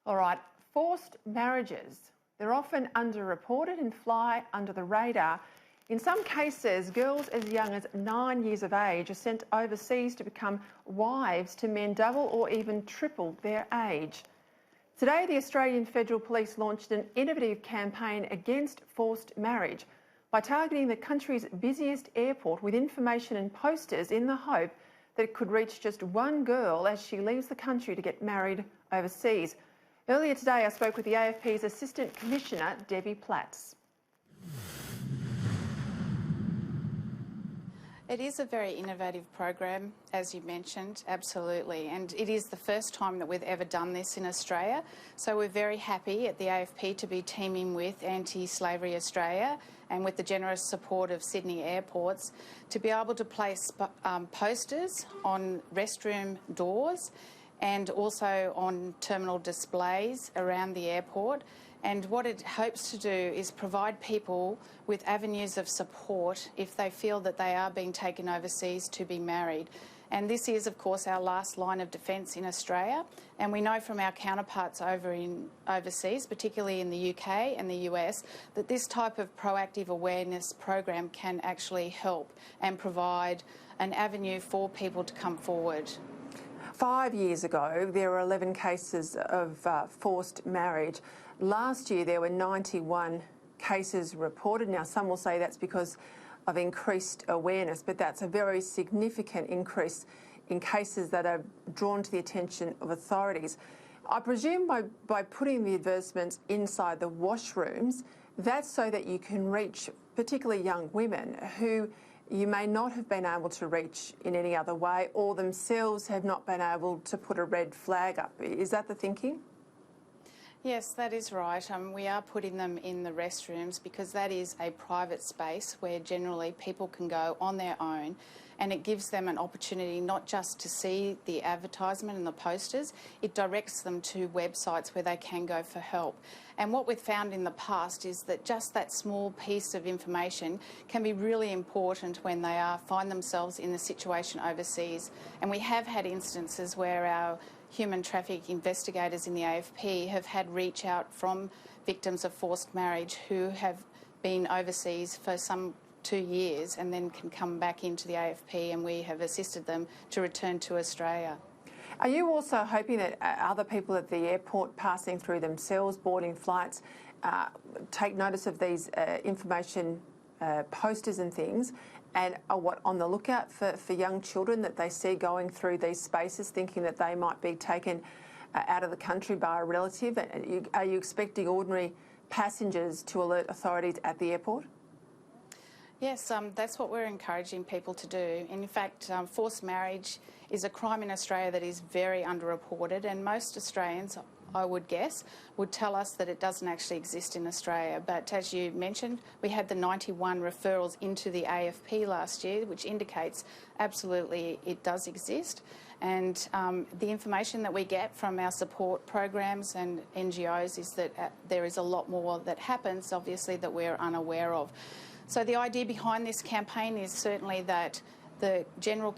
All right, forced marriages. They're often underreported and fly under the radar. In some cases, girls as young as 9 years of age are sent overseas to become wives to men double or even triple their age. Today, the Australian Federal Police launched an innovative campaign against forced marriage by targeting the country's busiest airport with information and posters in the hope that it could reach just one girl as she leaves the country to get married overseas. Earlier today, I spoke with the AFP's Assistant Commissioner, Debbie Platz. It is a very innovative program, as you mentioned, absolutely, and it is the first time that we've ever done this in Australia. So we're very happy at the AFP to be teaming with Anti-Slavery Australia and with the generous support of Sydney Airports to be able to place posters on restroom doors and also on terminal displays around the airport. And what it hopes to do is provide people with avenues of support if they feel that they are being taken overseas to be married. And this is, of course, our last line of defence in Australia. And we know from our counterparts overseas, particularly in the UK and the US, that this type of proactive awareness program can actually help and provide an avenue for people to come forward. 5 years ago, there were 11 cases of forced marriage. Last year, there were 91 cases reported. Now, some will say that's because of increased awareness, but that's a very significant increase in cases that are drawn to the attention of authorities. I presume by putting the advertisements inside the washrooms, that's so that you can reach particularly young women who you may not have been able to reach in any other way, or themselves have not been able to put a red flag up. Is that the thinking? Yes, that is right. We are putting them in the restrooms because that is a private space where generally people can go on their own, and it gives them an opportunity not just to see the advertisement and the posters, it directs them to websites where they can go for help. And what we've found in the past is that just that small piece of information can be really important when they find themselves in a situation overseas. And we have had instances where our human traffic investigators in the AFP have had reach out from victims of forced marriage who have been overseas for some 2 years and then can come back into the AFP, and we have assisted them to return to Australia. Are you also hoping that other people at the airport passing through themselves, boarding flights, take notice of these information posters and things, and are on the lookout for young children that they see going through these spaces thinking that they might be taken out of the country by a relative? Are you expecting ordinary passengers to alert authorities at the airport? Yes, that's what we're encouraging people to do. In fact, forced marriage is a crime in Australia that is very underreported, and most Australians, I would guess, would tell us that it doesn't actually exist in Australia. But as you mentioned, we had the 91 referrals into the AFP last year, which indicates absolutely it does exist. And the information that we get from our support programs and NGOs is that there is a lot more that happens, obviously, that we're unaware of. So the idea behind this campaign is certainly that the general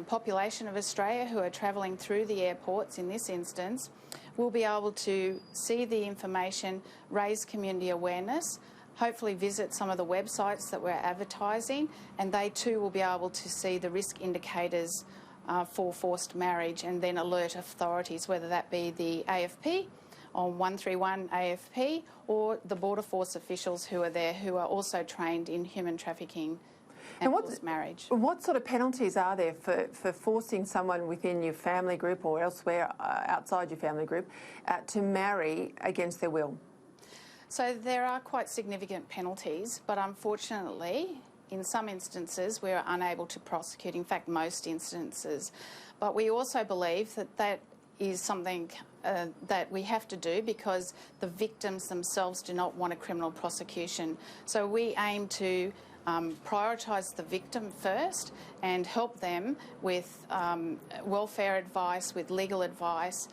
population of Australia who are travelling through the airports in this instance will be able to see the information, raise community awareness, hopefully visit some of the websites that we're advertising, and they too will be able to see the risk indicators for forced marriage and then alert authorities, whether that be the AFP on 131 AFP or the Border Force officials who are there, who are also trained in human trafficking and forced marriage. What sort of penalties are there for forcing someone within your family group or elsewhere outside your family group to marry against their will? So there are quite significant penalties, but unfortunately, in some instances, we're unable to prosecute, in fact, most instances. But we also believe that that is something that we have to do because the victims themselves do not want a criminal prosecution. So we aim to prioritise the victim first and help them with welfare advice, with legal advice,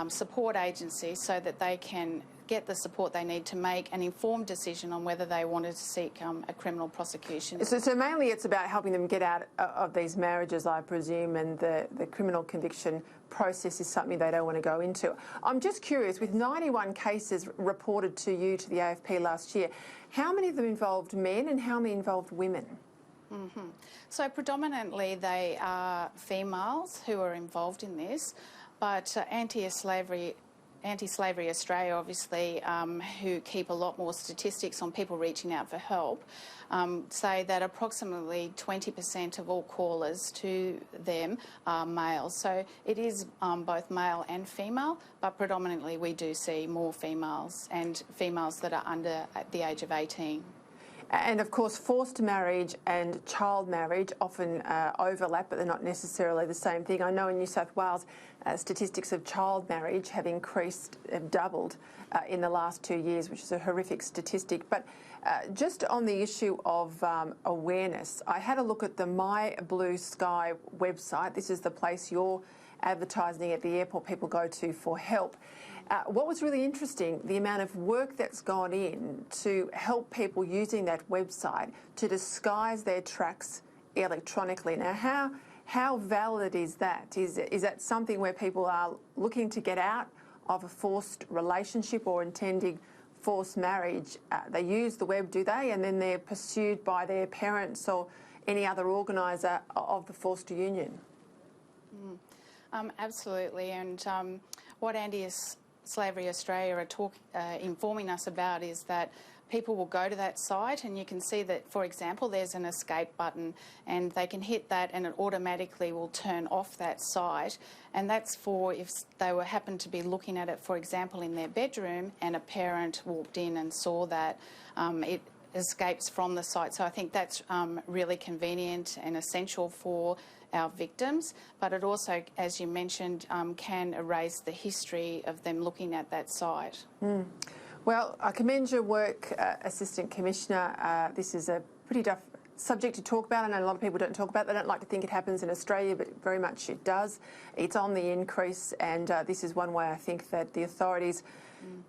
support agencies so that they can get the support they need to make an informed decision on whether they wanted to seek a criminal prosecution. So mainly it's about helping them get out of these marriages, I presume, and the criminal conviction process is something they don't want to go into. I'm just curious, with 91 cases reported to you, to the AFP last year, how many of them involved men and how many involved women? So predominantly they are females who are involved in this, but Anti-Slavery Australia, obviously, who keep a lot more statistics on people reaching out for help, say that approximately 20% of all callers to them are males. So it is both male and female, but predominantly we do see more females and females that are under the age of 18. And of course, forced marriage and child marriage often overlap, but they're not necessarily the same thing. I know in New South Wales, statistics of child marriage have increased, have doubled in the last 2 years, which is a horrific statistic. But just on the issue of awareness, I had a look at the My Blue Sky website. This is the place you're advertising at the airport people go to for help. What was really interesting, the amount of work that's gone in to help people using that website to disguise their tracks electronically. Now, how valid is that? Is that something where people are looking to get out of a forced relationship or intending forced marriage? They use the web, do they? And then they're pursued by their parents or any other organiser of the forced union? Absolutely. And what Anti-Slavery Australia are informing us about is that people will go to that site and you can see that, for example, there's an escape button and they can hit that and it automatically will turn off that site. And that's for if they happen to be looking at it, for example, in their bedroom and a parent walked in and saw that, it escapes from the site. So I think that's really convenient and essential for our victims, but it also, as you mentioned, can erase the history of them looking at that site. Well, I commend your work, Assistant Commissioner. This is a pretty tough subject to talk about. I know a lot of people don't talk about it. They don't like to think it happens in Australia, but very much it does. It's on the increase, and this is one way I think that the authorities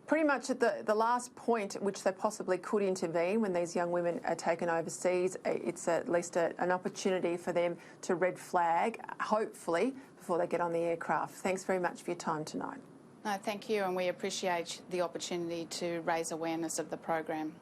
pretty much at the last point at which they possibly could intervene when these young women are taken overseas. It's at least an opportunity for them to red flag, hopefully, before they get on the aircraft. Thanks very much for your time tonight. No, thank you, and we appreciate the opportunity to raise awareness of the program.